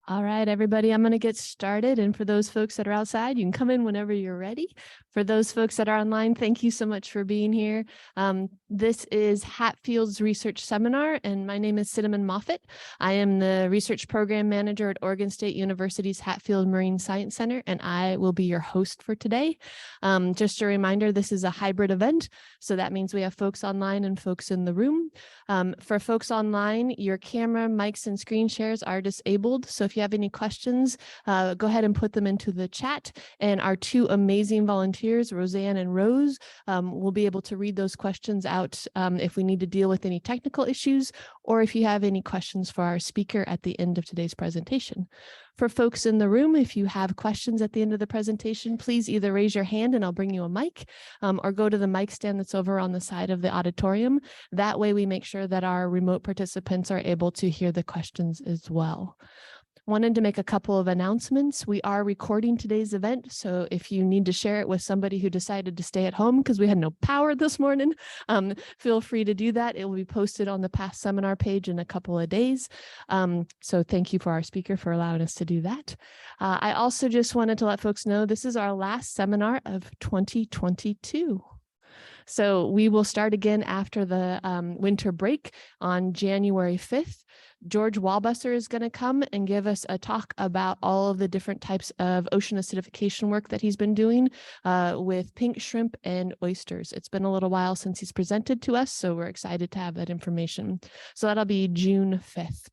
All right, everybody, I'm going to get started. And for those folks that are outside, you can come in whenever you're ready. For those folks that are online, thank you so much for being here. This is Hatfield's Research Seminar, and my name is Cinnamon Moffett. I am the Research Program Manager at Oregon State University's Hatfield Marine Science Center, and I will be your host for today. Just a reminder, this is a hybrid event, so that means we have folks online and folks in the room. For folks online, your camera, mics, and screen shares are disabled, so if you have any questions, go ahead and put them into the chat, and our two amazing volunteers, Roseanne and Rose, will be able to read those questions out if we need to deal with any technical issues, or if you have any questions for our speaker at the end of today's presentation. For folks in the room, if you have questions at the end of the presentation, please either raise your hand and I'll bring you a mic, or go to the mic stand that's over on the side of the auditorium. That way we make sure that our remote participants are able to hear the questions as well. Wanted to make a couple of announcements. We are recording today's event, so if you need to share it with somebody who decided to stay at home because we had no power this morning, feel free to do that. It will be posted on the past seminar page in a couple of days. So thank you for our speaker for allowing us to do that. I also just wanted to let folks know this is our last seminar of 2022. So we will start again after the winter break on January 5th. George Walbusser is going to come and give us a talk about all of the different types of ocean acidification work that he's been doing with pink shrimp and oysters. It's been a little while since he's presented to us, so we're excited to have that information. So that'll be June 5th.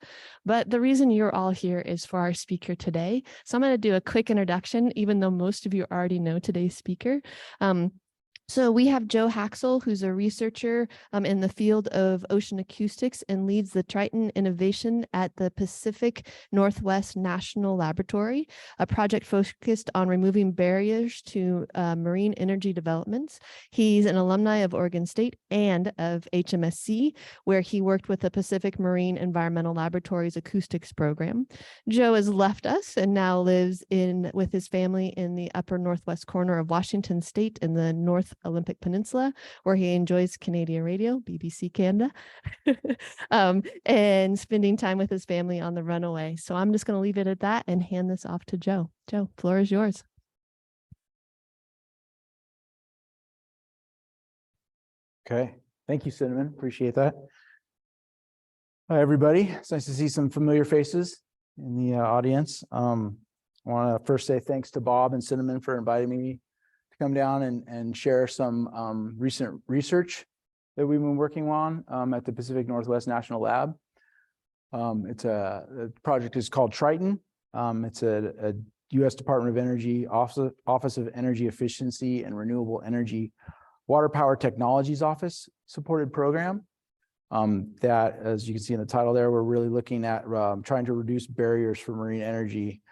But the reason you're all here is for our speaker today. So I'm going to do a quick introduction, even though most of you already know today's speaker. So we have Joe Haxel, who's a researcher in the field of ocean acoustics and leads the Triton Innovation at the Pacific Northwest National Laboratory, a project focused on removing barriers to marine energy developments. He's an alumni of Oregon State and of HMSC, where he worked with the Pacific Marine Environmental Laboratory's acoustics program. Joe has left us and now lives with his family in the upper northwest corner of Washington State in the North Olympic Peninsula, where he enjoys Canadian radio, BBC Canada, and spending time with his family on the runaway. So I'm just going to leave it at that and hand this off to Joe. Joe, floor is yours. Okay, thank you, Cinnamon. Appreciate that. Hi, everybody. It's nice to see some familiar faces in the audience. I want to first say thanks to Bob and Cinnamon for inviting me come down and share some recent research that we've been working on at the Pacific Northwest National Lab. The project is called Triton. It's a U.S. Department of Energy Office of Energy Efficiency and Renewable Energy Water Power Technologies Office supported program that, as you can see in the title there, we're really looking at trying to reduce barriers for marine energy,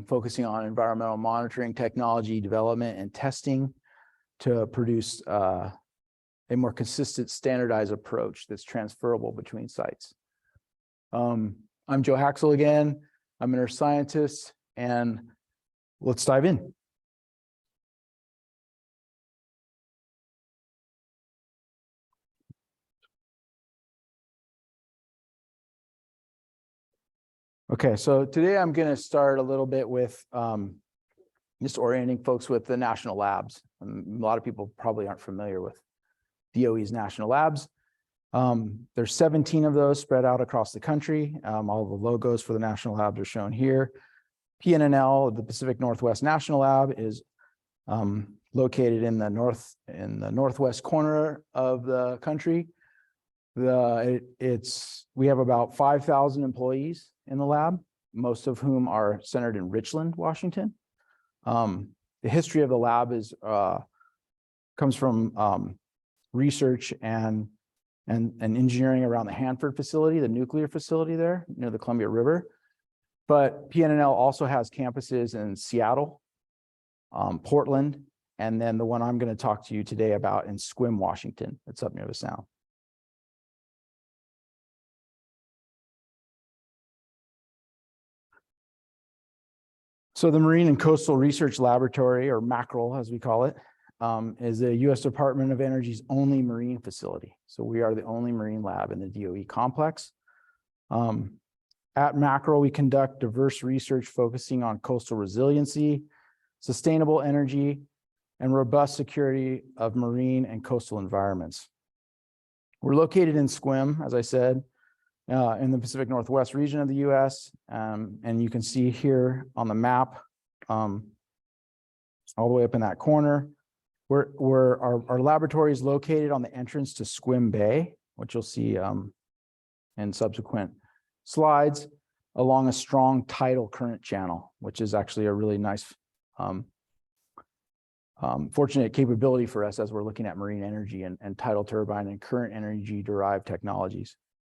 focusing on environmental monitoring technology development and testing to produce a more consistent standardized approach that's transferable between sites. I'm Joe Haxel again. I'm an earth scientist, and let's dive in. Okay, so today I'm going to start a little bit with just orienting folks with the national labs. A lot of people probably aren't familiar with DOE's national labs. There's 17 of those spread out across the country. All the logos for the national labs are shown here. PNNL, the Pacific Northwest National Lab, is located in the northwest corner of the country. We have about 5,000 employees in the lab, most of whom are centered in Richland, Washington. The history of the lab comes from research and engineering around the Hanford facility, the nuclear facility there near the Columbia River. But PNNL also has campuses in Seattle, Portland, and then the one I'm going to talk to you today about in Sequim, Washington. It's up near the Sound. So the Marine and Coastal Research Laboratory, or MACRL as we call it, is the U.S. Department of Energy's only marine facility. So we are the only marine lab in the DOE complex. At Mackerel, we conduct diverse research focusing on coastal resiliency, sustainable energy, and robust security of marine and coastal environments. We're located in Sequim, as I said, in the Pacific Northwest region of the US. And you can see here on the map, all the way up in that corner, where our laboratory is located on the entrance to Sequim Bay, which you'll see in subsequent slides, along a strong tidal current channel, which is actually a really nice, fortunate capability for us as we're looking at marine energy and tidal turbine and current energy derived technologies,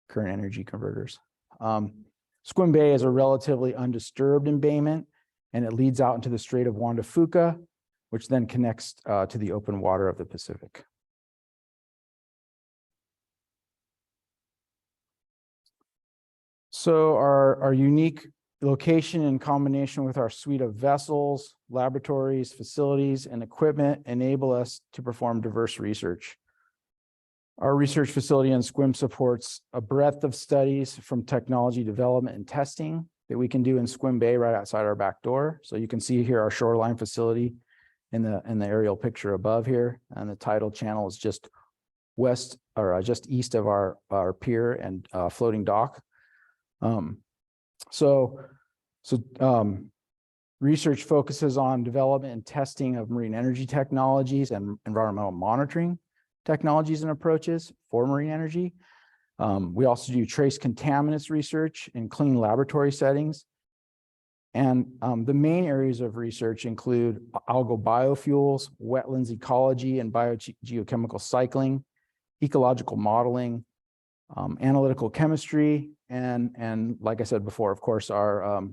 current energy converters. Sequim Bay is a relatively undisturbed embayment, and it leads out into the Strait of Juan de Fuca, which then connects to the open water of the Pacific. So our unique location in combination with our suite of vessels, laboratories, facilities, and equipment enable us to perform diverse research. Our research facility in Sequim supports a breadth of studies from technology development and testing that we can do in Sequim Bay right outside our back door. So you can see here our shoreline facility in the aerial picture above here, and the tidal channel is just west or just east of our pier and floating dock. Research focuses on development and testing of marine energy technologies and environmental monitoring technologies and approaches for marine energy. We also do trace contaminants research in clean laboratory settings. And the main areas of research include algal biofuels, wetlands ecology and biogeochemical cycling, ecological modeling, analytical chemistry, and like I said before, of course, our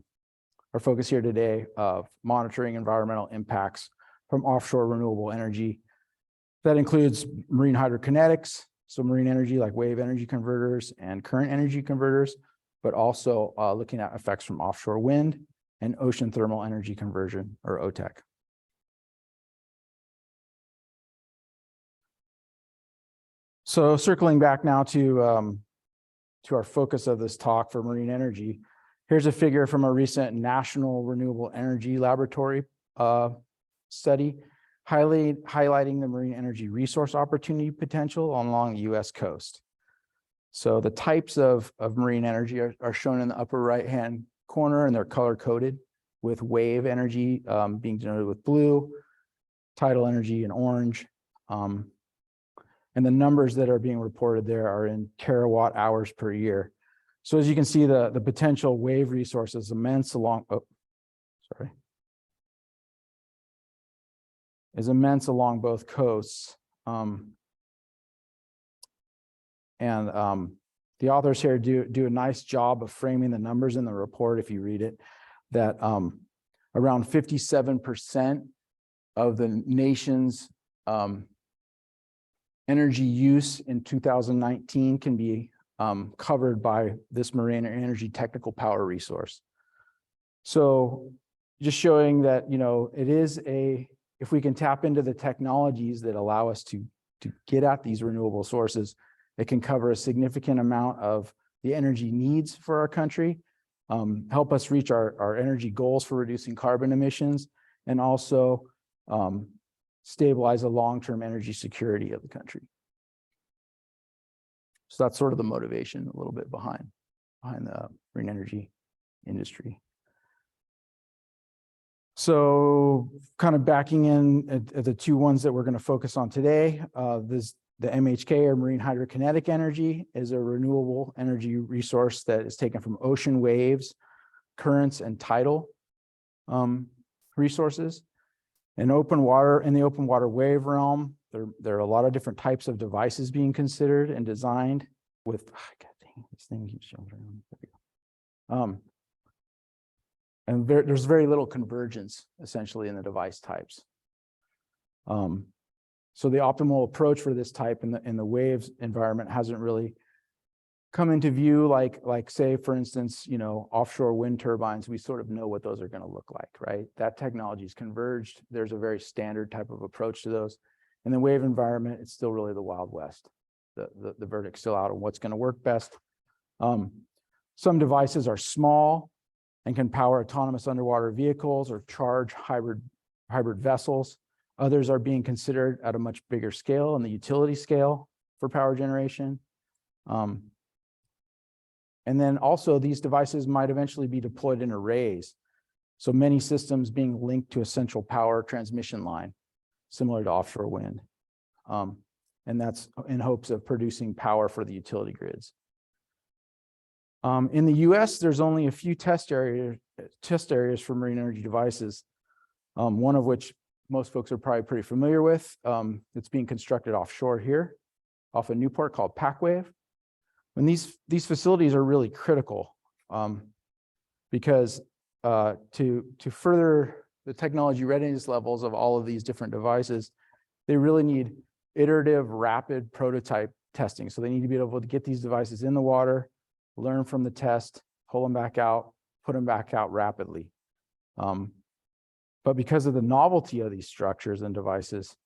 focus here today of monitoring environmental impacts from offshore renewable energy. That includes marine hydrokinetics, so marine energy like wave energy converters and current energy converters, but also looking at effects from offshore wind and ocean thermal energy conversion, or OTEC. So circling back now to our focus of this talk for marine energy, here's a figure from a recent National Renewable Energy Laboratory study, highlighting the marine energy resource opportunity potential along the US coast. So the types of marine energy are shown in the upper right-hand corner, and they're color-coded, with wave energy being denoted with blue, tidal energy in orange, and the numbers that are being reported there are in terawatt hours per year. So as you can see, the potential wave resource is immense along both coasts. The authors here do a nice job of framing the numbers in the report, if you read it, that around 57% of the nation's energy use in 2019 can be covered by this marine energy technical power resource. So just showing that, it is if we can tap into the technologies that allow us to get at these renewable sources, it can cover a significant amount of the energy needs for our country, help us reach our energy goals for reducing carbon emissions, and also stabilize the long-term energy security of the country. So that's sort of the motivation a little bit behind the marine energy industry. So kind of backing in at the two ones that we're going to focus on today, the MHK, or marine hydrokinetic energy, is a renewable energy resource that is taken from ocean waves, currents, and tidal resources. In the open water wave realm, there are a lot of different types of devices being considered and designed with, God dang, this thing keeps jumping around. And there's very little convergence essentially in the device types. So the optimal approach for this type in the waves environment hasn't really come into view, like say, for instance, offshore wind turbines. We sort of know what those are going to look like, right? That technology is converged. There's a very standard type of approach to those. In the wave environment, it's still really the Wild West. The verdict's still out on what's going to work best. Some devices are small and can power autonomous underwater vehicles or charge hybrid vessels. Others are being considered at a much bigger scale, on the utility scale for power generation. And then also these devices might eventually be deployed in arrays. So many systems being linked to a central power transmission line, similar to offshore wind. And that's in hopes of producing power for the utility grids. In the US, there's only a few test areas for marine energy devices, one of which most folks are probably pretty familiar with. It's being constructed offshore here, off of Newport, called PacWave. And these facilities are really critical because to further the technology readiness levels of all of these different devices, they really need iterative, rapid prototype testing. So they need to be able to get these devices in the water, learn from the test, pull them back out, put them back out rapidly. But because of the novelty of these structures and devices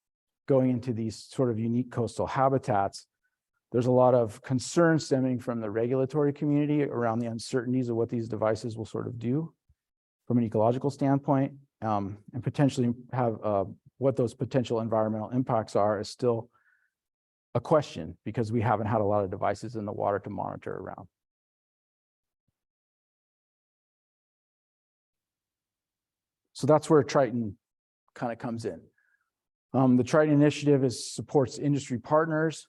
going into these sort of unique coastal habitats, there's a lot of concern stemming from the regulatory community around the uncertainties of what these devices will sort of do from an ecological standpoint, and potentially have what those potential environmental impacts are is still a question because we haven't had a lot of devices in the water to monitor around. So that's where Triton kind of comes in. The Triton Initiative supports industry partners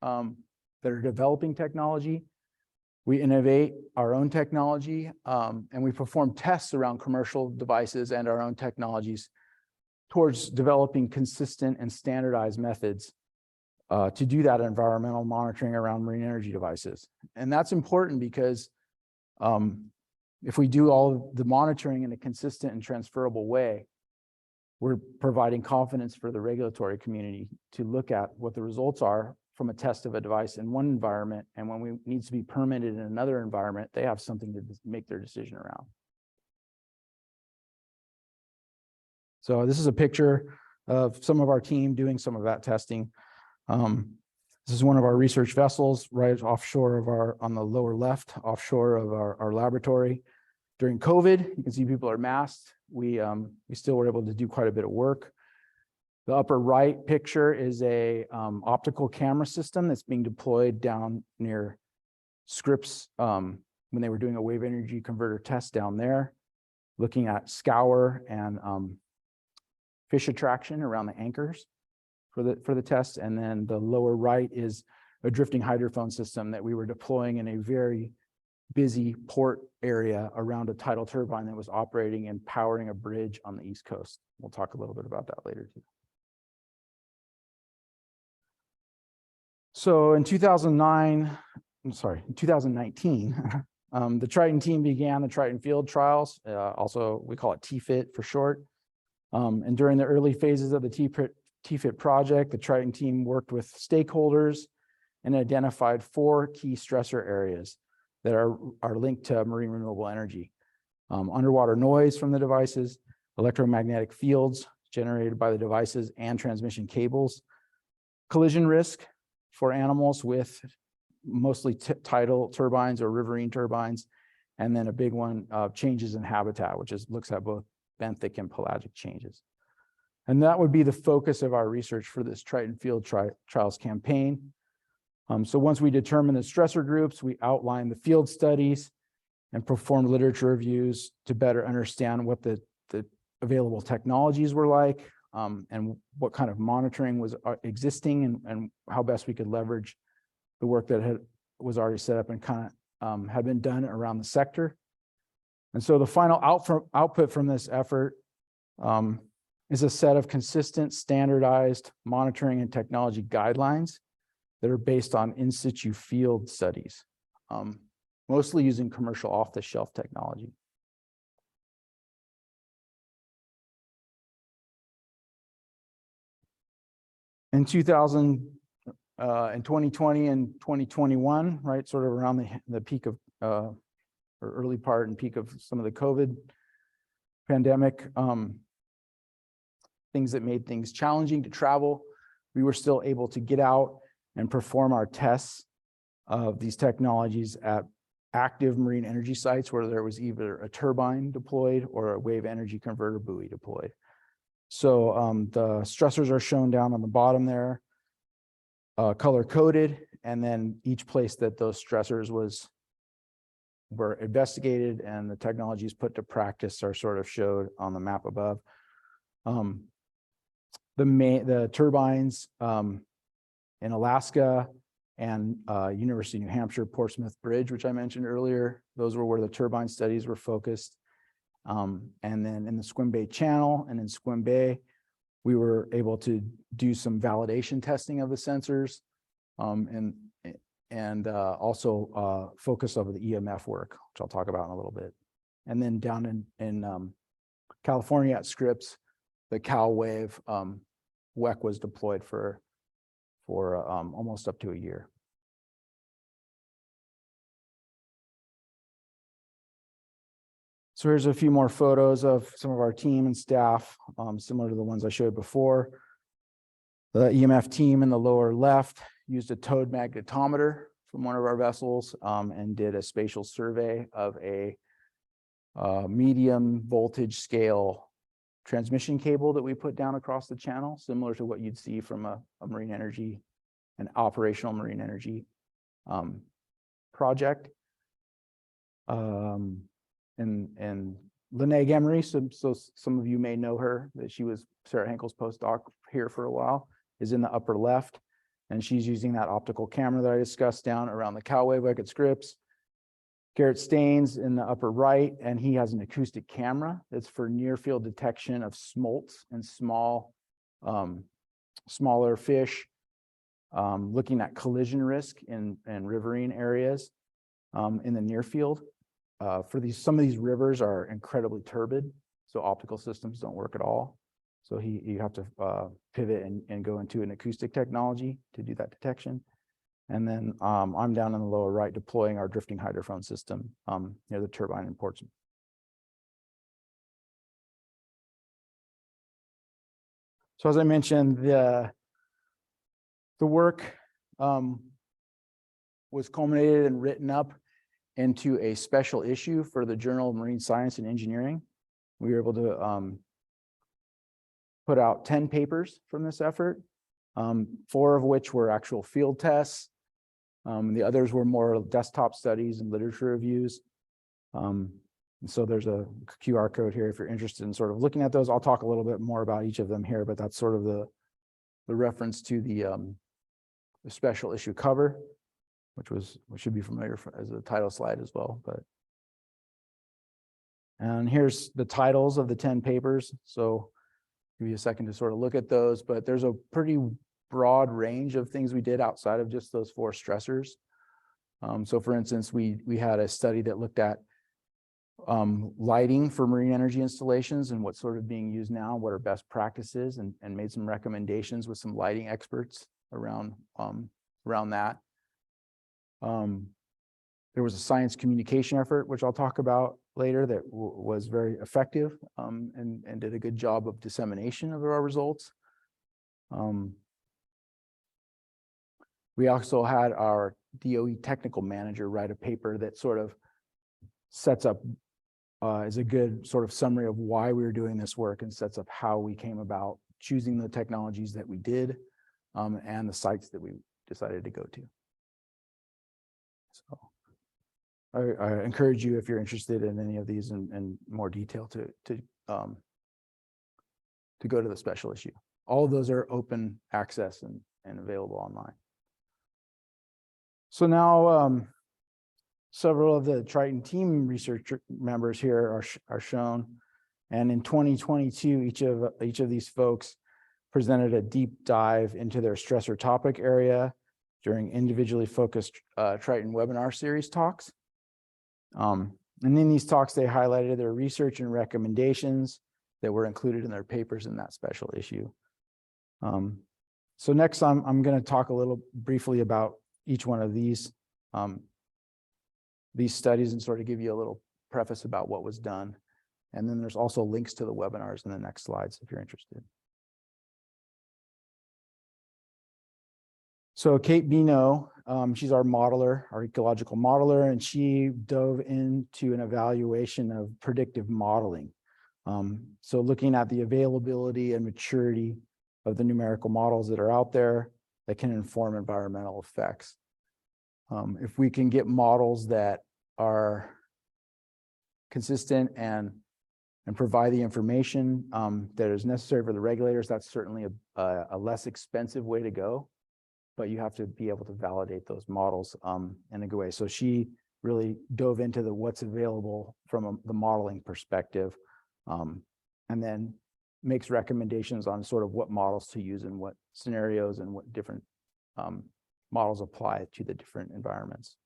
that are developing technology. We innovate our own technology, and we perform tests around commercial devices and our own technologies towards developing consistent and standardized methods to do that environmental monitoring around marine energy devices. And that's important because if we do all of the monitoring in a consistent and transferable way, we're providing confidence for the regulatory community to look at what the results are from a test of a device in one environment, and when we needs to be permitted in another environment, they have something to make their decision around. So this is a picture of some of our team doing some of that testing. This is one of our research vessels right offshore of on the lower left, offshore of our laboratory. During COVID, you can see people are masked. We still were able to do quite a bit of work. The upper right picture is a optical camera system that's being deployed down near Scripps when they were doing a wave energy converter test down there, looking at scour and fish attraction around the anchors for the test. And then the lower right is a drifting hydrophone system that we were deploying in a very busy port area around a tidal turbine that was operating and powering a bridge on the East Coast. We'll talk a little bit about that later too. So in 2019, the Triton team began the Triton Field Trials. Also, we call it TFIT for short. And during the early phases of the TFIT project, the Triton team worked with stakeholders and identified 4 key stressor areas that are linked to marine renewable energy. Underwater noise from the devices, electromagnetic fields generated by the devices and transmission cables, collision risk for animals with mostly tidal turbines or riverine turbines, and then a big one, changes in habitat, which looks at both benthic and pelagic changes. And that would be the focus of our research for this Triton Field Trials campaign. So once we determined the stressor groups, we outlined the field studies and performed literature reviews to better understand what the available technologies were like, and what kind of monitoring was existing, and how best we could leverage the work that was already set up and kind of had been done around the sector. And so the final output from this effort is a set of consistent, standardized monitoring and technology guidelines that are based on in situ field studies, mostly using commercial off-the-shelf technology. In 2020 and 2021, right, sort of around the peak of, or early part and peak of some of the COVID pandemic, things that made things challenging to travel, we were still able to get out and perform our tests of these technologies at active marine energy sites where there was either a turbine deployed or a wave energy converter buoy deployed. So the stressors are shown down on the bottom there, color coded, and then each place that those stressors were investigated and the technologies put to practice are sort of showed on the map above. The turbines in Alaska and University of New Hampshire Portsmouth Bridge, which I mentioned earlier, those were where the turbine studies were focused. And then in the Squim Bay Channel and in Squim Bay, we were able to do some validation testing of the sensors and also focus over the EMF work, which I'll talk about in a little bit. And then down in California at Scripps, the Cal Wave WEC was deployed for almost up to a year. So here's a few more photos of some of our team and staff, similar to the ones I showed before. The EMF team in the lower left used a towed magnetometer from one of our vessels and did a spatial survey of a medium voltage scale transmission cable that we put down across the channel, similar to what you'd see from a marine energy, an operational marine energy project. And Lynette Henry, so some of you may know her, that she was Sarah Henkel's postdoc here for a while, is in the upper left. And she's using that optical camera that I discussed down around the Cal Wave WEC at Scripps. Garrett Staines in the upper right, and he has an acoustic camera that's for near field detection of smolts and smaller fish, looking at collision risk in riverine areas in the near field. Some of these rivers are incredibly turbid, so optical systems don't work at all. So you have to pivot and go into an acoustic technology to do that detection. And then I'm down in the lower right deploying our drifting hydrophone system near the turbine in Portsmouth. So as I mentioned, the work was culminated and written up into a special issue for the Journal of Marine Science and Engineering. We were able to put out 10 papers from this effort, 4 of which were actual field tests. The others were more desktop studies and literature reviews. And so there's a QR code here if you're interested in sort of looking at those. I'll talk a little bit more about each of them here, but that's sort of the reference to the special issue cover, which should be familiar as a title slide as well. And here's the titles of the 10 papers. So give you a second to sort of look at those, but there's a pretty broad range of things we did outside of just those 4 stressors. So for instance, we had a study that looked at lighting for marine energy installations and what's sort of being used now, what are best practices, and made some recommendations with some lighting experts around that. There was a science communication effort, which I'll talk about later, that was very effective and did a good job of dissemination of our results. We also had our DOE technical manager write a paper that sort of sets up, is a good sort of summary of why we were doing this work and sets up how we came about choosing the technologies that we did and the sites that we decided to go to. So I encourage you, if you're interested in any of these in more detail, to go to the special issue. All of those are open access and available online. So now several of the Triton team research members here are shown. And in 2022, each of these folks presented a deep dive into their stressor topic area during individually focused Triton webinar series talks. And in these talks, they highlighted their research and recommendations that were included in their papers in that special issue. So next, I'm going to talk a little briefly about each one of these studies and sort of give you a little preface about what was done. And then there's also links to the webinars in the next slides if you're interested. So Kate Bino She's our modeler, our ecological modeler, and she dove into an evaluation of predictive modeling. So looking at the availability and maturity of the numerical models that are out there that can inform environmental effects. If we can get models that are consistent and provide the information that is necessary for the regulators, that's certainly a less expensive way to go, but you have to be able to validate those models in a good way. So she really dove into what's available from the modeling perspective, and then makes recommendations on sort of what models to use in what scenarios and what different models apply to the different environments.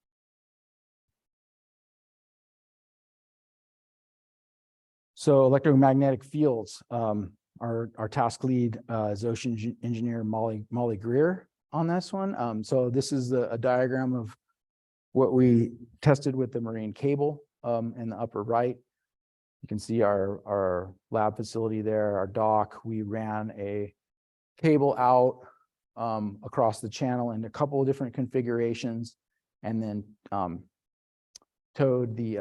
So electromagnetic fields, our task lead is ocean engineer Molly Greer on this one. So this is a diagram of what we tested with the marine cable in the upper right. You can see our lab facility there, our dock. We ran a cable out across the channel in a couple of different configurations, and then towed the,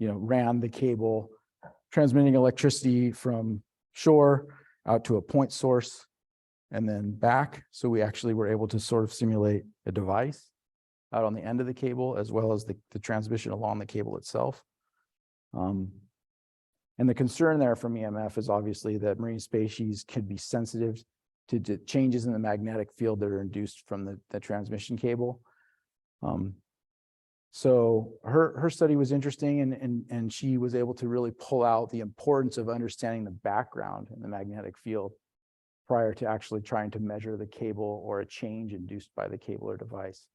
ran the cable, transmitting electricity from shore out to a point source and then back. So we actually were able to sort of simulate a device out on the end of the cable, as well as the transmission along the cable itself. And the concern there from EMF is obviously that marine species could be sensitive to changes in the magnetic field that are induced from the transmission cable. So her study was interesting, and she was able to really pull out the importance of understanding the background in the magnetic field prior to actually trying to measure the cable or a change induced by the cable or device.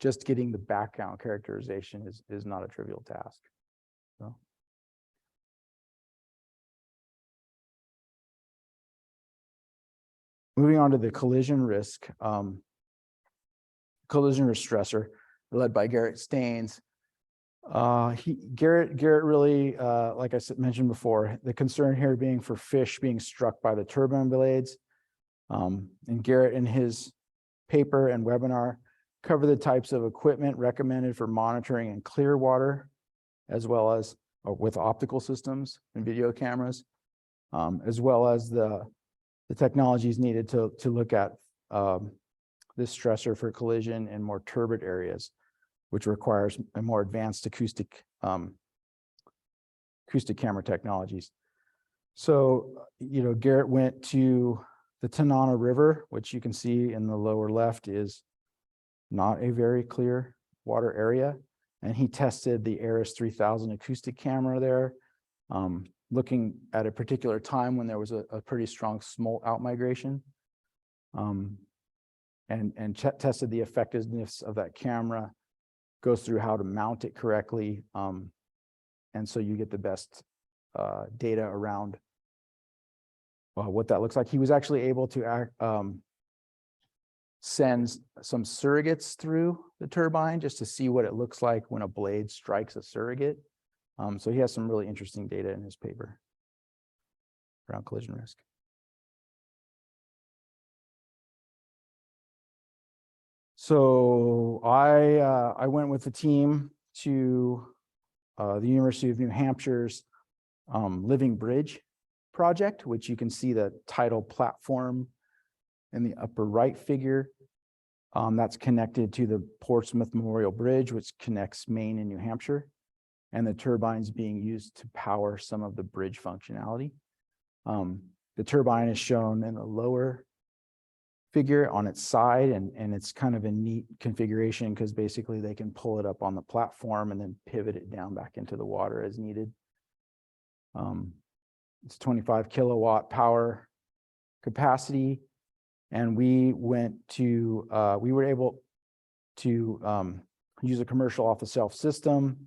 Just getting the background characterization is not a trivial task. So. Moving on to the collision risk stressor, led by Garrett Staines. Garrett really, like I mentioned before, the concern here being for fish being struck by the turbine blades. And Garrett, in his paper and webinar, cover the types of equipment recommended for monitoring in clear water, as well as with optical systems and video cameras, as well as the technologies needed to look at this stressor for collision in more turbid areas, which requires a more advanced acoustic camera technologies. So, Garrett went to the Tanana River, which you can see in the lower left is not a very clear water area. And he tested the Aris 3000 acoustic camera there, looking at a particular time when there was a pretty strong smolt outmigration, and tested the effectiveness of that camera, goes through how to mount it correctly. And so you get the best data around what that looks like. He was actually able to send some surrogates through the turbine just to see what it looks like when a blade strikes a surrogate. So he has some really interesting data in his paper around collision risk. So I went with the team to the University of New Hampshire's Living Bridge project, which you can see the tidal platform in the upper right figure. That's connected to the Portsmouth Memorial Bridge, which connects Maine and New Hampshire, and the turbines being used to power some of the bridge functionality. The turbine is shown in the lower figure on its side, and it's kind of a neat configuration because basically they can pull it up on the platform and then pivot it down back into the water as needed. It's 25 kilowatt power capacity, and we were able to use a commercial off-the-shelf system,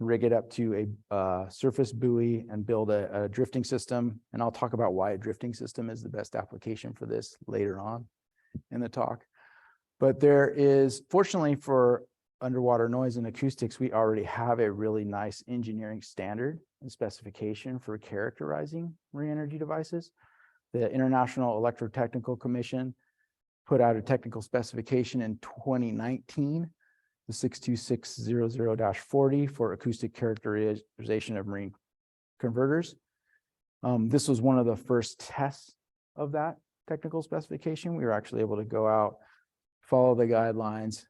rig it up to a surface buoy, and build a drifting system. And I'll talk about why a drifting system is the best application for this later on in the talk. But there is, fortunately for underwater noise and acoustics, we already have a really nice engineering standard and specification for characterizing marine energy devices. The International Electrotechnical Commission put out a technical specification in 2019, the 62600-40 for acoustic characterization of marine converters. This was one of the first tests of that technical specification. We were actually able to go out, follow the guidelines.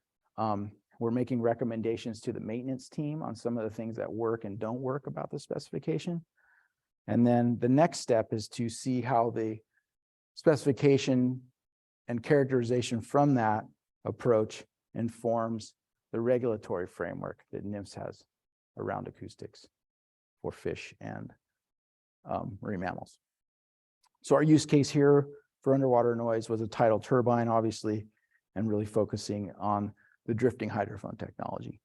We're making recommendations to the maintenance team on some of the things that work and don't work about the specification. And then the next step is to see how the specification and characterization from that approach informs the regulatory framework that NIMS has around acoustics for fish and marine mammals. So our use case here for underwater noise was a tidal turbine, obviously, and really focusing on the drifting hydrophone technology.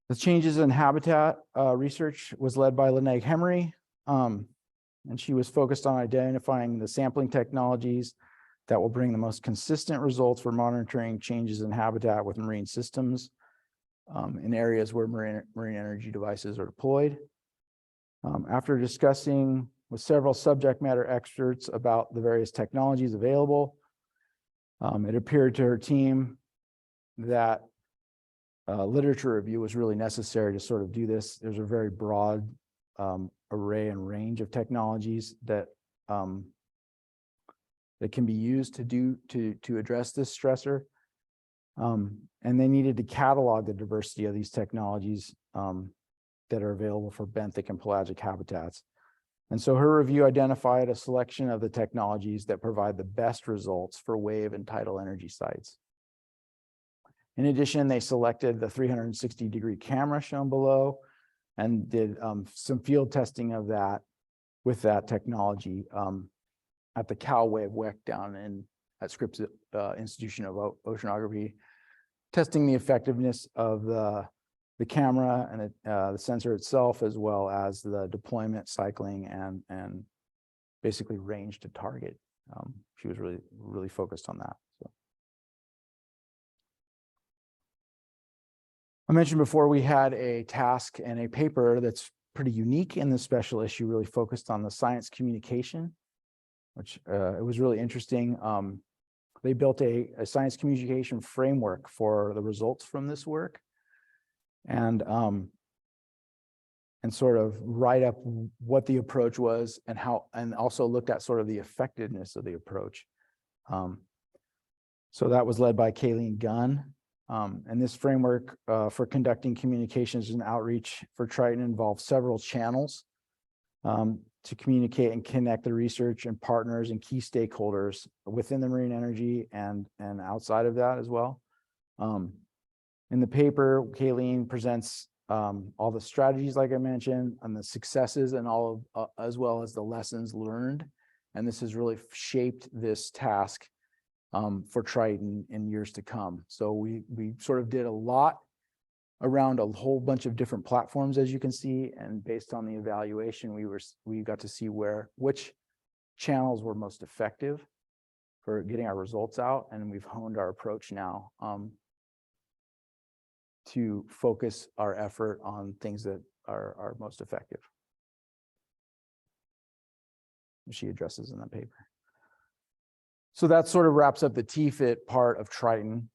The changes in habitat research was led by Lynette Henry, and she was focused on identifying the sampling technologies that will bring the most consistent results for monitoring changes in habitat with marine systems in areas where marine energy devices are deployed. After discussing with several subject matter experts about the various technologies available, it appeared to her team that literature review was really necessary to sort of do this. There's a very broad array and range of technologies that that can be used to address this stressor, and they needed to catalog the diversity of these technologies that are available for benthic and pelagic habitats. And so her review identified a selection of the technologies that provide the best results for wave and tidal energy sites. In addition, they selected the 360-degree camera shown below and did some field testing of that with that technology at the Cal Wave WEC down at Scripps Institution of Oceanography, testing the effectiveness of the camera and the sensor itself, as well as the deployment, cycling, and basically range to target. She was really focused on that. So. I mentioned before we had a task and a paper that's pretty unique in the special issue, really focused on the science communication, which it was really interesting. They built a science communication framework for the results from this work, and sort of write up what the approach was and how, and also looked at sort of the effectiveness of the approach. So that was led by Kayleen Gunn. And this framework for conducting communications and outreach for Triton involves several channels to communicate and connect the research and partners and key stakeholders within the marine energy and outside of that as well. In the paper, Kayleen presents all the strategies, like I mentioned, and the successes and all of, as well as the lessons learned. And this has really shaped this task for Triton in years to come. So we sort of did a lot around a whole bunch of different platforms, as you can see, and based on the evaluation, we got to see which channels were most effective for getting our results out, and we've honed our approach now to focus our effort on things that are most effective. She addresses in the paper. So that sort of wraps up the TFIT part of Triton.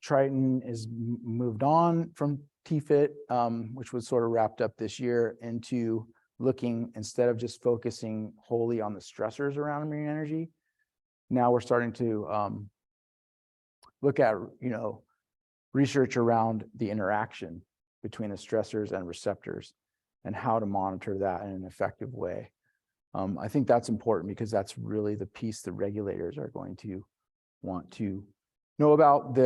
Triton is moved on from TFIT, which was sort of wrapped up this year, into looking, instead of just focusing wholly on the stressors around marine energy, now we're starting to look at, research around the interaction between the stressors and receptors and how to monitor that in an effective way. I think that's important because that's really the piece the regulators are going to want to know about,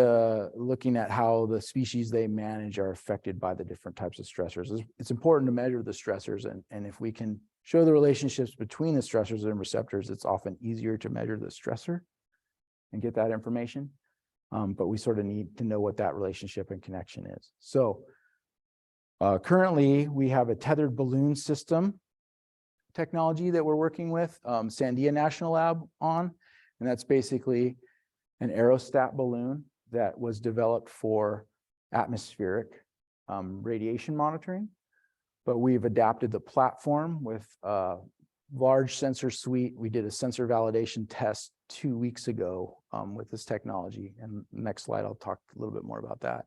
looking at how the species they manage are affected by the different types of stressors. It's important to measure the stressors, and if we can show the relationships between the stressors and receptors, it's often easier to measure the stressor and get that information. But we sort of need to know what that relationship and connection is. So currently we have a tethered balloon system technology that we're working with Sandia National Lab on, and that's basically an aerostat balloon that was developed for atmospheric radiation monitoring. but we've adapted the platform with a large sensor suite. We did a sensor validation test 2 weeks ago with this technology. And next slide, I'll talk a little bit more about that.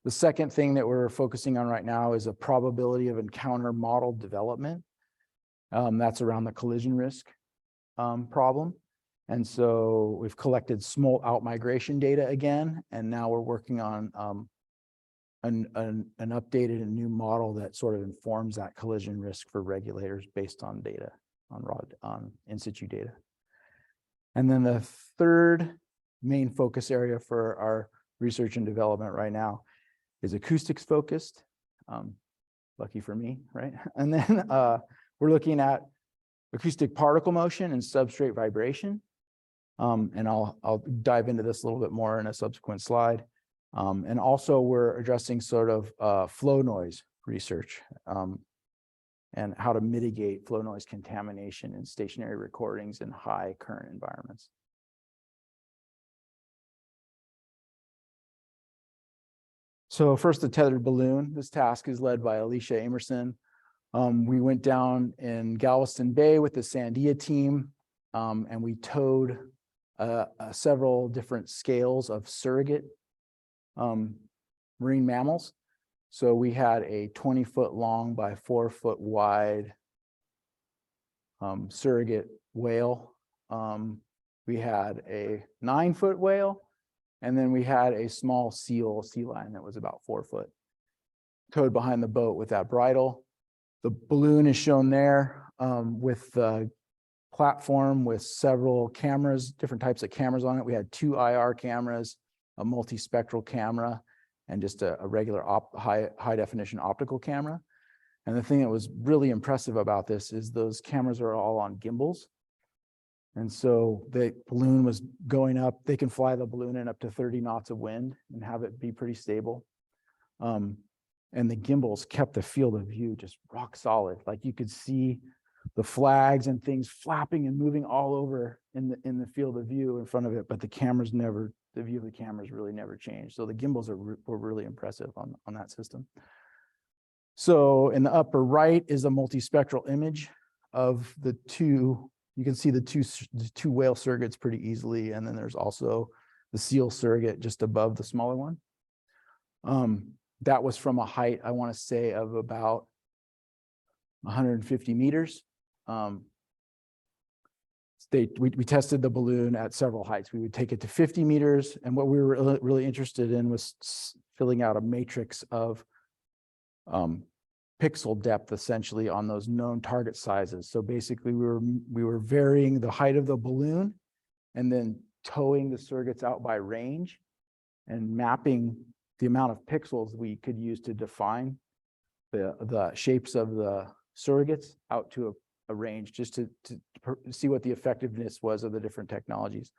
The second thing that we're focusing on right now is a probability of encounter model development. That's around the collision risk problem. And so we've collected smolt outmigration data again, and now we're working on an updated and new model that sort of informs that collision risk for regulators based on data, on in situ data. And then the third main focus area for our research and development right now is acoustics focused. Lucky for me, right? And then we're looking at acoustic particle motion and substrate vibration. And I'll dive into this a little bit more in a subsequent slide. And also we're addressing sort of flow noise research and how to mitigate flow noise contamination in stationary recordings in high current environments. So first, the tethered balloon. This task is led by Alicia Amerson. We went down in Galveston Bay with the Sandia team, and we towed several different scales of surrogate marine mammals. So we had a 20-foot long by 4-foot wide surrogate whale. We had a 9-foot whale, and then we had a small sea lion that was about 4 foot, towed behind the boat with that bridle. The balloon is shown there with the platform with several cameras, different types of cameras on it. We had 2 IR cameras, a multispectral camera, and just a regular high definition optical camera. And the thing that was really impressive about this is those cameras are all on gimbals. And so the balloon was going up. They can fly the balloon in up to 30 knots of wind and have it be pretty stable. And the gimbals kept the field of view just rock solid. Like you could see the flags and things flapping and moving all over in the field of view in front of it, but the view of the cameras really never changed. So the gimbals were really impressive on that system. So in the upper right is a multispectral image of the two. You can see the two whale surrogates pretty easily, and then there's also the seal surrogate just above the smaller one. That was from a height, I want to say, of about 150 meters. We tested the balloon at several heights. We would take it to 50 meters, and what we were really interested in was filling out a matrix of pixel depth, essentially, on those known target sizes. So basically, we were varying the height of the balloon and then towing the surrogates out by range and mapping the amount of pixels we could use to define the shapes of the surrogates out to a range, just to see what the effectiveness was of the different technologies.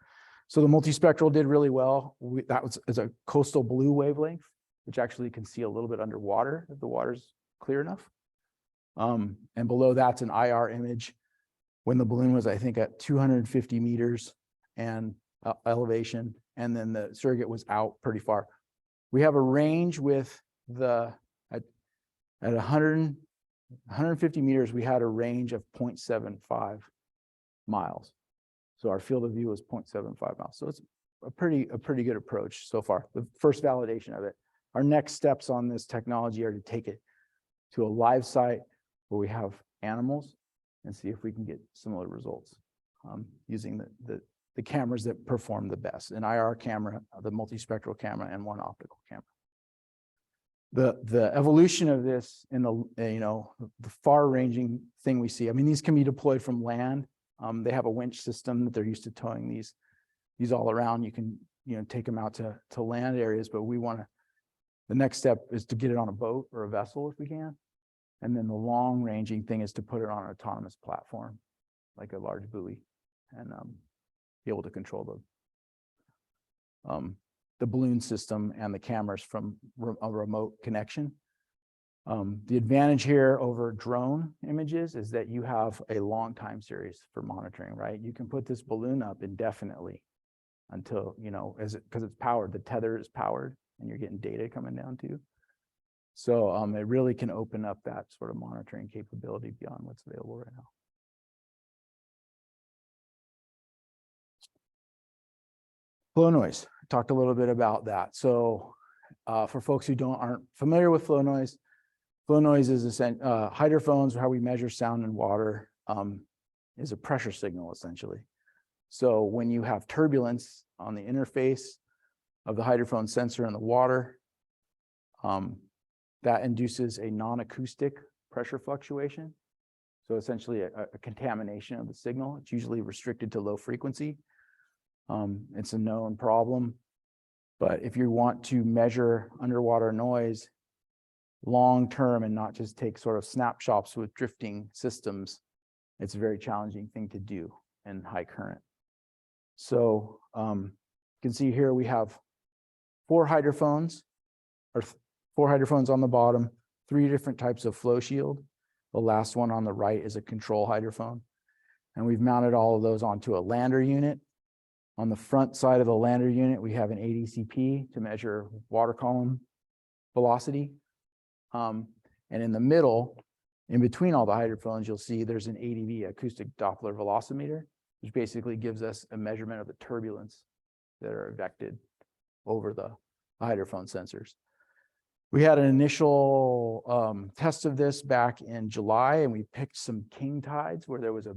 So the multispectral did really well. That was a coastal blue wavelength, which actually can see a little bit underwater if the water's clear enough. And below that's an IR image when the balloon was, I think, at 250 meters and elevation, and then the surrogate was out pretty far. We have a range with at 150 meters, we had a range of 0.75 miles. So our field of view was 0.75 miles. So it's a pretty good approach so far. The first validation of it. Our next steps on this technology are to take it to a live site where we have animals and see if we can get similar results using the cameras that perform the best: an IR camera, the multispectral camera, and one optical camera. The evolution of this in the far-ranging thing we see. I mean, these can be deployed from land. They have a winch system that they're used to towing these all around. You can take them out to land areas, but the next step is to get it on a boat or a vessel if we can. And then the long-ranging thing is to put it on an autonomous platform, like a large buoy, and be able to control the balloon system and the cameras from a remote connection. The advantage here over drone images is that you have a long time series for monitoring, right? You can put this balloon up indefinitely until, because it's powered, the tether is powered, and you're getting data coming down too. So it really can open up that sort of monitoring capability beyond what's available right now. Flow noise, I talked a little bit about that. So for folks who aren't familiar with flow noise is hydrophones, how we measure sound in water, is a pressure signal essentially. So when you have turbulence on the interface of the hydrophone sensor and the water, that induces a non-acoustic pressure fluctuation. So essentially a contamination of the signal. It's usually restricted to low frequency. It's a known problem, but if you want to measure underwater noise long-term and not just take sort of snapshots with drifting systems, it's a very challenging thing to do in high current. So you can see here we have four hydrophones on the bottom, 3 different types of flow shield. The last one on the right is a control hydrophone. And we've mounted all of those onto a lander unit. On the front side of the lander unit, we have an ADCP to measure water column velocity. And in the middle, in between all the hydrophones, you'll see there's an ADV, acoustic Doppler velocimeter, which basically gives us a measurement of the turbulence that are vected over the hydrophone sensors. We had an initial test of this back in July, and we picked some king tides where there was a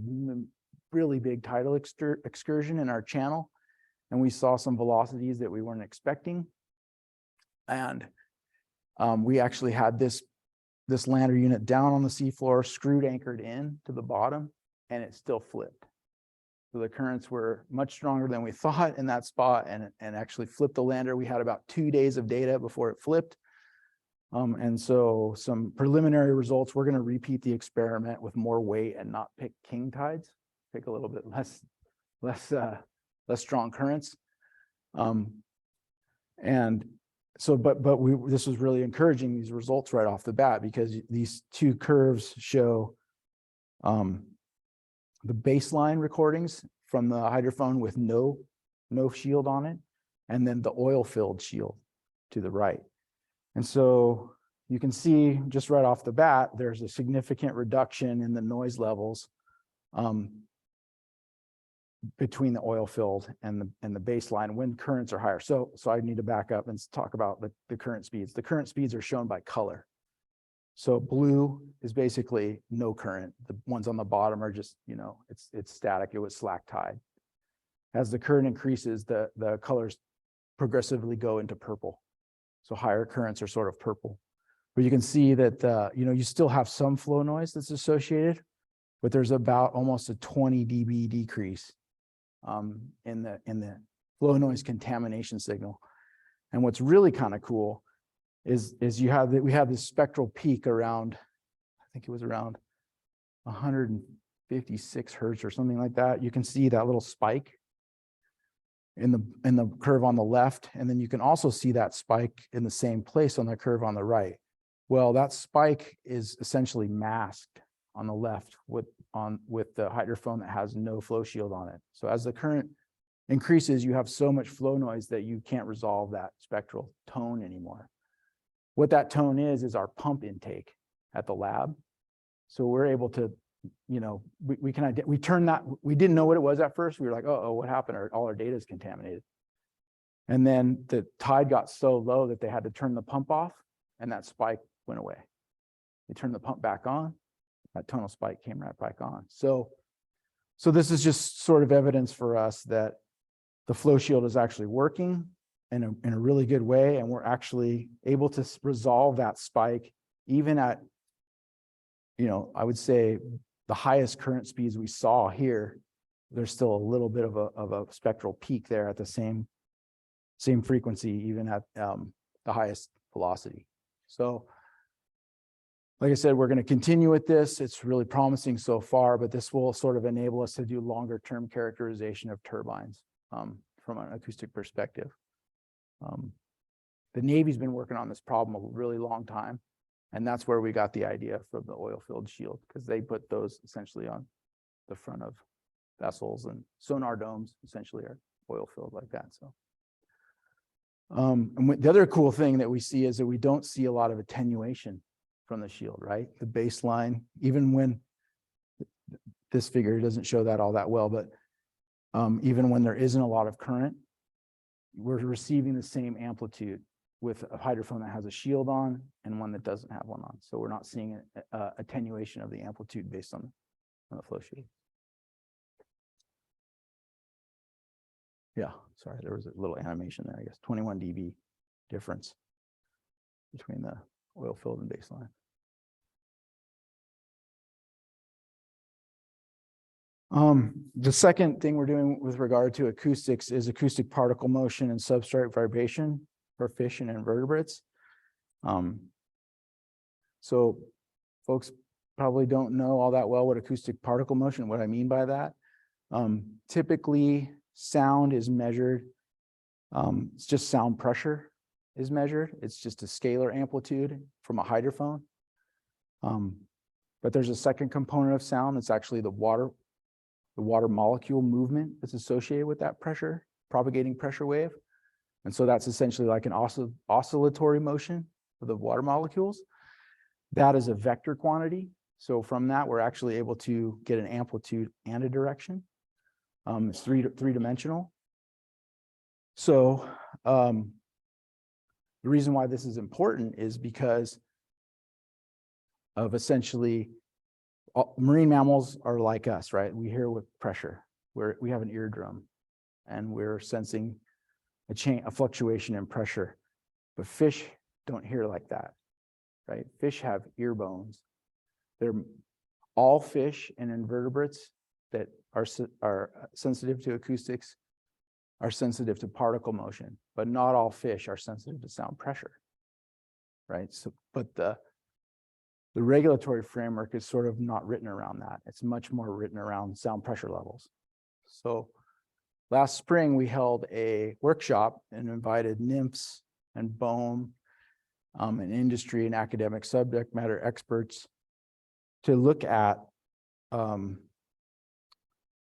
really big tidal excursion in our channel, and we saw some velocities that we weren't expecting. And we actually had this lander unit down on the seafloor, screwed anchored in to the bottom, and it still flipped. So the currents were much stronger than we thought in that spot, and actually flipped the lander. We had about 2 days of data before it flipped. And so some preliminary results, we're going to repeat the experiment with more weight and not pick king tides, pick a little bit less strong currents. And so, but this was really encouraging, these results right off the bat, because these 2 curves show the baseline recordings from the hydrophone with no shield on it, and then the oil-filled shield to the right. And so you can see just right off the bat, there's a significant reduction in the noise levels between the oil-filled and the baseline when currents are higher. So I need to back up and talk about the current speeds. The current speeds are shown by color. So blue is basically no current. The ones on the bottom are just, it's static. It was slack tide. As the current increases, the colors progressively go into purple. So higher currents are sort of purple. But you can see that, you still have some flow noise that's associated, but there's about almost a 20 dB decrease in the flow noise contamination signal. And what's really kind of cool is we have this spectral peak around, I think it was around 156 hertz or something like that. You can see that little spike in the curve on the left, and then you can also see that spike in the same place on the curve on the right. Well, that spike is essentially masked on the left with the hydrophone that has no flow shield on it. So as the current increases, you have so much flow noise that you can't resolve that spectral tone anymore. What that tone is our pump intake at the lab. So we're able to, we turn that, we didn't know what it was at first. We were like, oh, what happened? All our data is contaminated. And then the tide got so low that they had to turn the pump off, and that spike went away. They turned the pump back on, that tonal spike came right back on. So this is just sort of evidence for us that the flow shield is actually working in a really good way, and we're actually able to resolve that spike even at, I would say the highest current speeds we saw here. There's still a little bit of a spectral peak there at the same frequency, even at the highest velocity. So like I said, we're going to continue with this. It's really promising so far, but this will sort of enable us to do longer term characterization of turbines from an acoustic perspective. The Navy's been working on this problem a really long time, and that's where we got the idea for the oil-filled shield, because they put those essentially on the front of vessels, and sonar domes essentially are oil-filled like that. So And the other cool thing that we see is that we don't see a lot of attenuation from the shield, right? The baseline, even when this figure doesn't show that all that well, but even when there isn't a lot of current, we're receiving the same amplitude with a hydrophone that has a shield on and one that doesn't have one on. So we're not seeing attenuation of the amplitude based on the flow sheet. Yeah, sorry, there was a little animation there, I guess. 21 dB difference between the oil filled and baseline. The second thing we're doing with regard to acoustics is acoustic particle motion and substrate vibration for fish and invertebrates. So folks probably don't know all that well what acoustic particle motion, what I mean by that. Typically, sound is measured. It's just sound pressure is measured. It's just a scalar amplitude from a hydrophone. But there's a second component of sound that's actually the water molecule movement that's associated with that pressure, propagating pressure wave. And so that's essentially like an oscillatory motion of the water molecules. That is a vector quantity. So from that, we're actually able to get an amplitude and a direction. It's three-dimensional. So the reason why this is important is because of essentially marine mammals are like us, right? We hear with pressure. We have an eardrum and we're sensing a fluctuation in pressure, but fish don't hear like that, right? Fish have ear bones. They're all fish and invertebrates that are sensitive to acoustics are sensitive to particle motion, but not all fish are sensitive to sound pressure, right? So, but the regulatory framework is sort of not written around that. It's much more written around sound pressure levels. So last spring, we held a workshop and invited NIMFs and BOEM and industry and academic subject matter experts to look at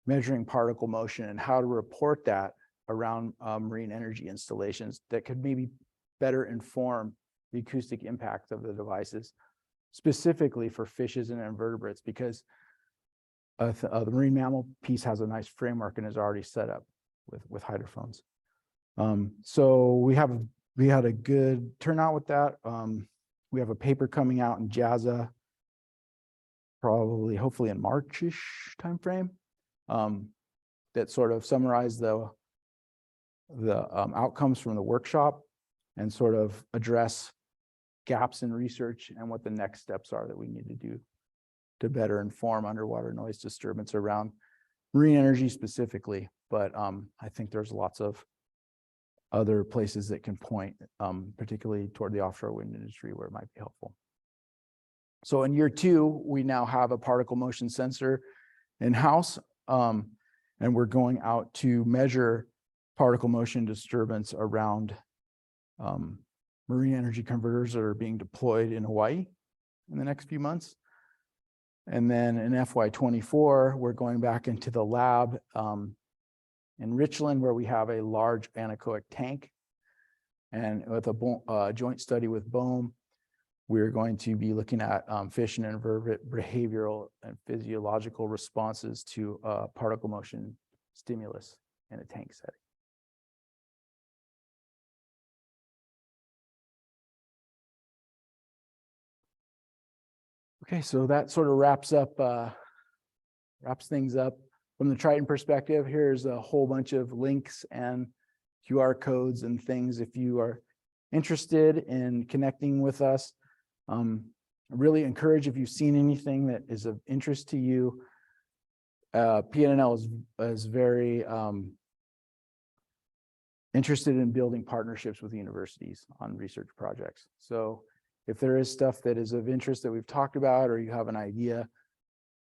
measuring particle motion and how to report that around marine energy installations that could maybe better inform the acoustic impact of the devices, specifically for fishes and invertebrates, because the marine mammal piece has a nice framework and is already set up with hydrophones. So we had a good turnout with that. We have a paper coming out in JAZA, probably hopefully in March-ish timeframe, that sort of summarize the outcomes from the workshop and sort of address gaps in research and what the next steps are that we need to do to better inform underwater noise disturbance around marine energy specifically. But I think there's lots of other places that can point, particularly toward the offshore wind industry, where it might be helpful. So in year 2, we now have a particle motion sensor in-house, and we're going out to measure particle motion disturbance around marine energy converters that are being deployed in Hawaii in the next few months. And then in FY24, we're going back into the lab in Richland, where we have a large anechoic tank. And with a joint study with BOEM, we're going to be looking at fish and invertebrate behavioral and physiological responses to particle motion stimulus in a tank setting. Okay, so that sort of wraps things up from the Triton perspective. Here's a whole bunch of links and QR codes and things if you are interested in connecting with us. I really encourage, if you've seen anything that is of interest to you, PNNL is very interested in building partnerships with universities on research projects. So if there is stuff that is of interest that we've talked about, or you have an idea,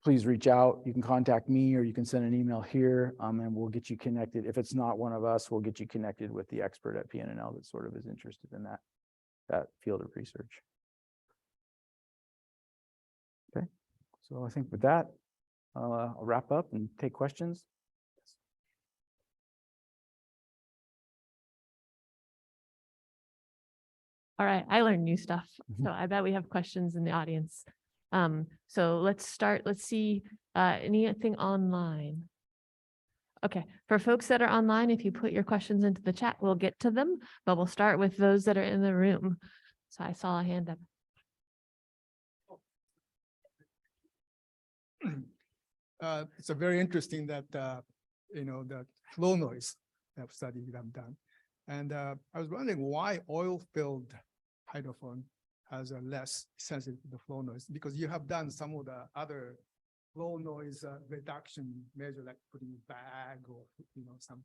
please reach out. You can contact me, or you can send an email here, and we'll get you connected. If it's not one of us, we'll get you connected with the expert at PNNL that sort of is interested in that field of research. Okay, so I think with that, I'll wrap up and take questions. All right, I learned new stuff. So I bet we have questions in the audience. So let's start. Let's see anything online. Okay, for folks that are online, if you put your questions into the chat, we'll get to them, but we'll start with those that are in the room. So I saw a hand up. It's a very interesting that, the flow noise study that I've done. And I was wondering why oil-filled hydrophone has a less sensitive to the flow noise, because you have done some of the other flow noise reduction measure, like putting a bag or, some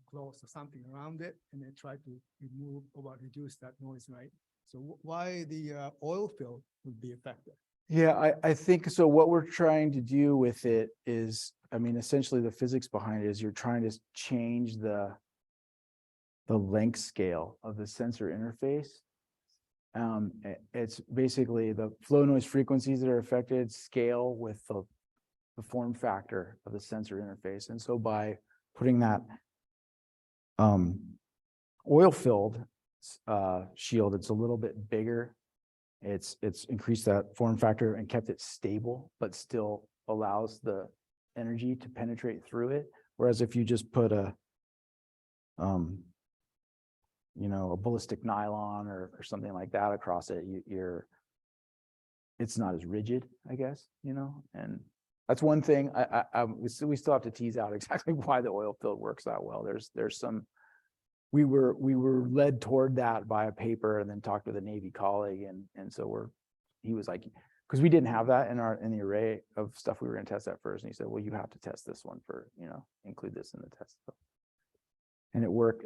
cloth or something around it, and then try to remove or reduce that noise, right? So why the oil-filled would be effective? Yeah, I think so. What we're trying to do with it is, essentially the physics behind it is you're trying to change the length scale of the sensor interface. It's basically the flow noise frequencies that are affected scale with the form factor of the sensor interface. And so by putting that oil-filled shield, it's a little bit bigger. It's increased that form factor and kept it stable, but still allows the energy to penetrate through it. Whereas if you just put a ballistic nylon or something like that across it, it's not as rigid, I guess, and that's one thing we still have to tease out exactly why the oil-filled works that well. There's some, we were led toward that by a paper and then talked with a Navy colleague. And so he was like, because we didn't have that in the array of stuff we were going to test at first. And he said, well, you have to test this one for, include this in the test. And it worked.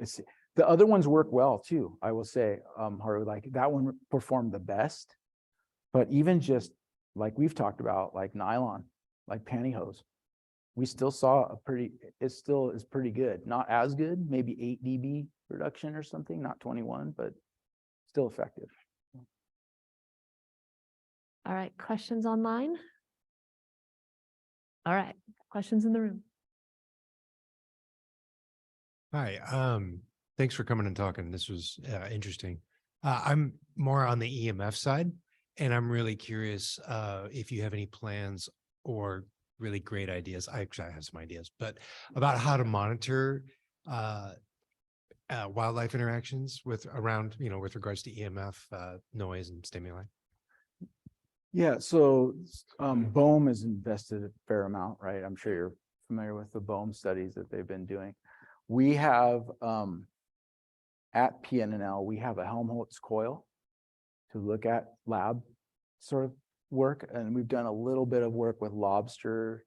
The other ones work well too, I will say, Haru, like that one performed the best, but even just like we've talked about, like nylon, like pantyhose, we still saw it still is pretty good. Not as good, maybe 8 dB reduction or something, not 21, but still effective. All right, questions online? All right, questions in the room. Hi, thanks for coming and talking. This was interesting. I'm more on the EMF side, and I'm really curious if you have any plans or really great ideas. I have some ideas, but about how to monitor wildlife interactions with regards to EMF, noise and stimuli. Yeah, so BOEM has invested a fair amount, right? I'm sure you're familiar with the BOEM studies that they've been doing. We have at PNNL, we have a Helmholtz coil to look at lab sort of work, and we've done a little bit of work with lobster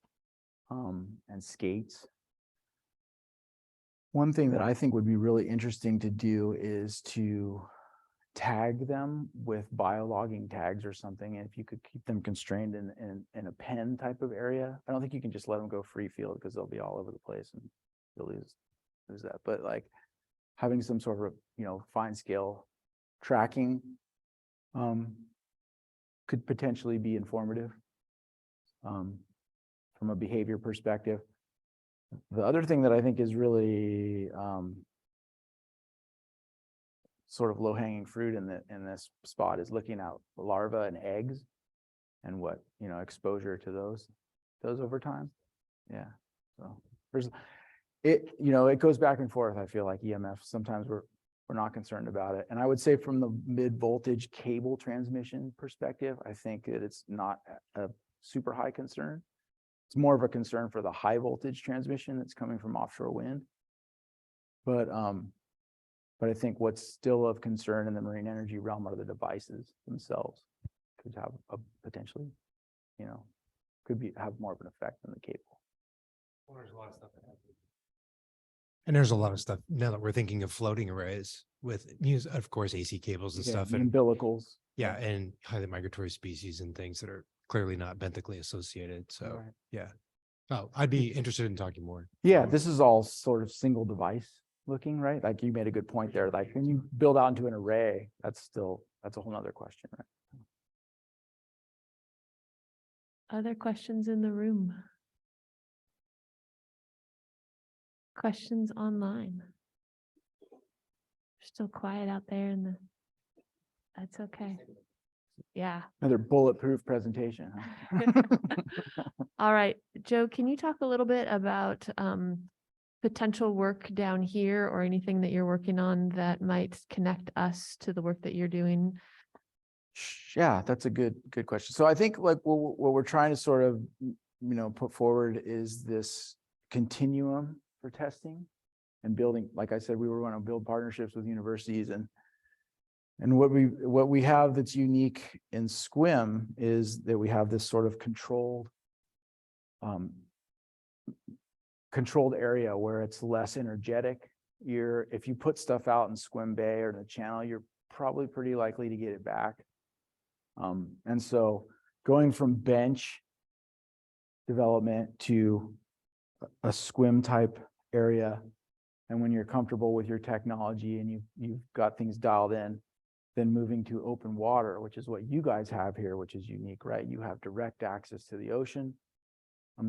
and skates. One thing that I think would be really interesting to do is to tag them with biologging tags or something. And if you could keep them constrained in a pen type of area, I don't think you can just let them go free field because they'll be all over the place and you'll lose that. But like having some sort of, fine scale tracking could potentially be informative from a behavior perspective. The other thing that I think is really sort of low-hanging fruit in this spot is looking at larvae and eggs and what exposure to those over time. Yeah, so it goes back and forth. I feel like EMF sometimes we're not concerned about it, and I would say from the mid-voltage cable transmission perspective, I think that it's not a super high concern. It's more of a concern for the high voltage transmission that's coming from offshore wind, but I think what's still of concern in the marine energy realm are the devices themselves. Could have a potentially, have more of an effect than the cable. Well, there's a lot of stuff that happens. And there's a lot of stuff now that we're thinking of floating arrays with, of course, AC cables and stuff, and umbilicals. Yeah, and highly migratory species and things that are clearly not benthically associated. So Right. Yeah. Oh, I'd be interested in talking more. Yeah, this is all sort of single device looking, right? Like you made a good point there. Like when you build out into an array, that's a whole nother question, right? Other questions in the room? Questions online? Still quiet out there in the That's okay. Yeah. Another bulletproof presentation. Huh? All right, Joe, can you talk a little bit about potential work down here or anything that you're working on that might connect us to the work that you're doing? Yeah, that's a good question. So I think like what we're trying to sort of, put forward is this continuum for testing and building. Like I said, we want to build partnerships with universities, and what we have that's unique in SQUIM is that we have this sort of controlled area where it's less energetic. If you put stuff out in SQUIM Bay or the channel, you're probably pretty likely to get it back. And so going from bench development to a SQUIM type area, and when you're comfortable with your technology and you've got things dialed in, then moving to open water, which is what you guys have here, which is unique, right? You have direct access to the ocean.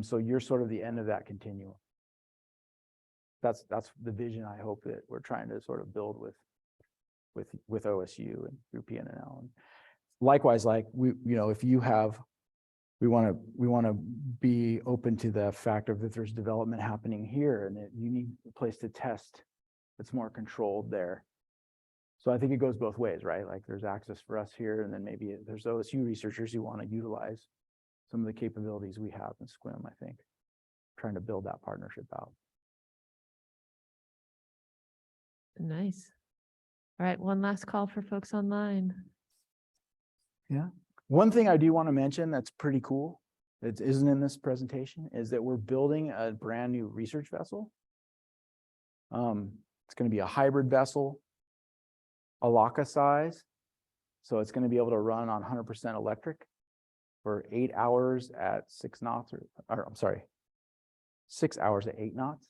So you're sort of the end of that continuum. That's the vision I hope that we're trying to sort of build with OSU and through PNNL. And likewise, like we want to be open to the fact of that there's development happening here and that you need a place to test that's more controlled there. So I think it goes both ways, right? Like there's access for us here, and then maybe there's OSU researchers who want to utilize some of the capabilities we have in SQUIM, I think, trying to build that partnership out. Nice. All right, one last call for folks online. Yeah. One thing I do want to mention that's pretty cool, that isn't in this presentation, is that we're building a brand new research vessel. It's going to be a hybrid vessel, Alaka size. So it's going to be able to run on 100% electric for 8 hours at 6 knots, or I'm sorry, 6 hours at 8 knots.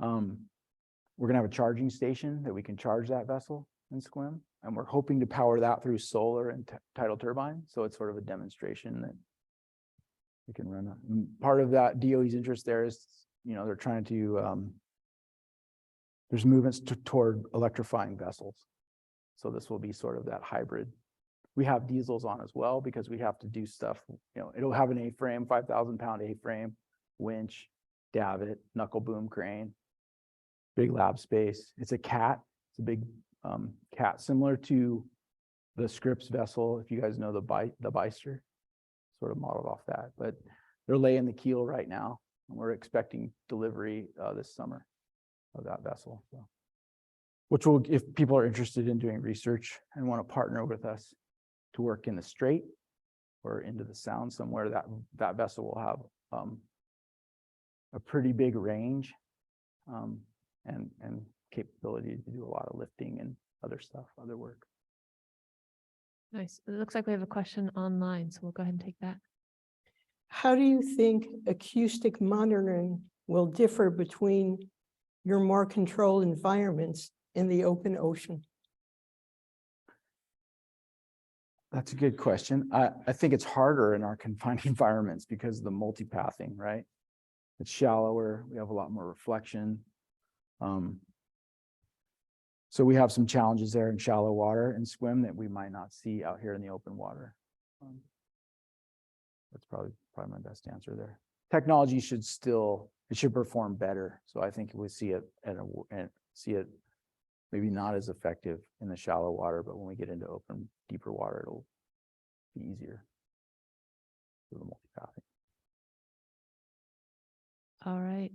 We're going to have a charging station that we can charge that vessel in SQUIM, and we're hoping to power that through solar and tidal turbine. So it's sort of a demonstration that we can run. Part of that DOE's interest there is, they're trying to, there's movements toward electrifying vessels. So this will be sort of that hybrid. We have diesels on as well because we have to do stuff, it'll have an A-frame, 5,000-pound A-frame, winch, davit, knuckle boom crane, big lab space. It's a cat. It's a big cat, similar to the Scripps vessel, if you guys know the Beister, sort of modeled off that. But they're laying the keel right now, and we're expecting delivery this summer of that vessel. So, which will, if people are interested in doing research and want to partner with us to work in the Strait or into the Sound somewhere, that vessel will have a pretty big range and capability to do a lot of lifting and other stuff, other work. Nice. It looks like we have a question online, so we'll go ahead and take that. How do you think acoustic monitoring will differ between your more controlled environments in the open ocean? That's a good question. I think it's harder in our confined environments because of the multipathing, right? It's shallower. We have a lot more reflection. So we have some challenges there in shallow water and SQUIM that we might not see out here in the open water. That's probably my best answer there. Technology should perform better. So I think we see it maybe not as effective in the shallow water, but when we get into open, deeper water, it'll be easier for the multipathing. All right.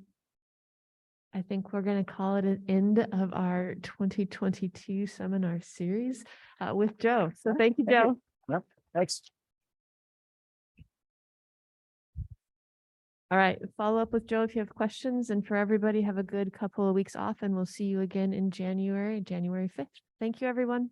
I think we're going to call it an end of our 2022 seminar series with Joe. So thank you, Joe. Yep. Thanks. All right. Follow up with Joe if you have questions. And for everybody, have a good couple of weeks off, and we'll see you again in January 5th. Thank you, everyone.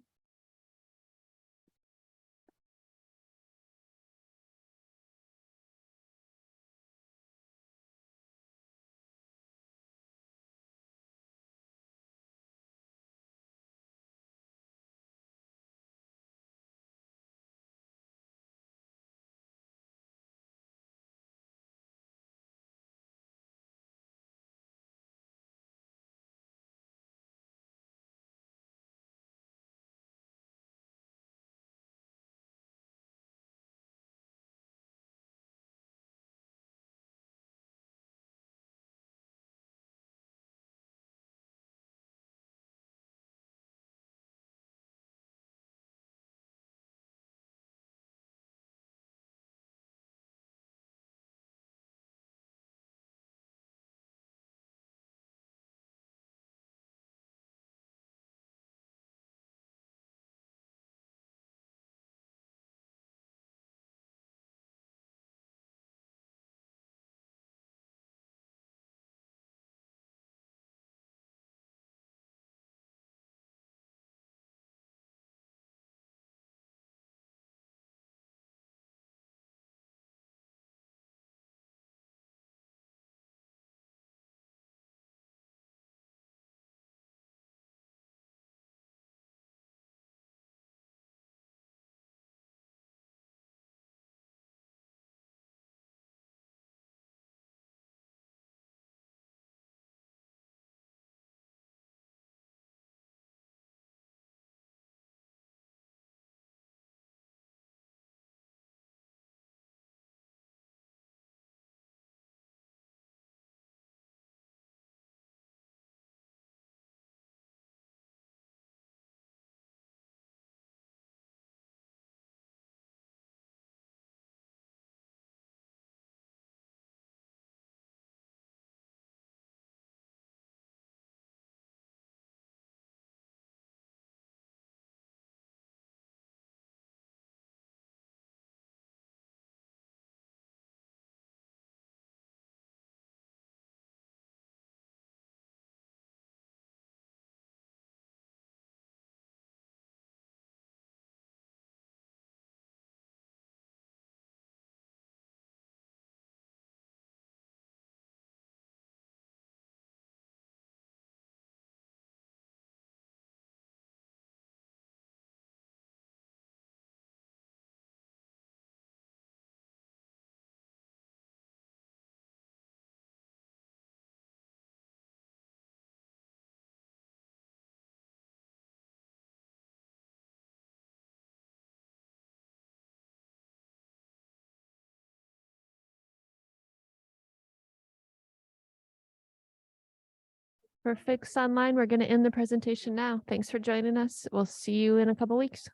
For Fix Online, we're going to end the presentation now. Thanks for joining us. We'll see you in a couple weeks.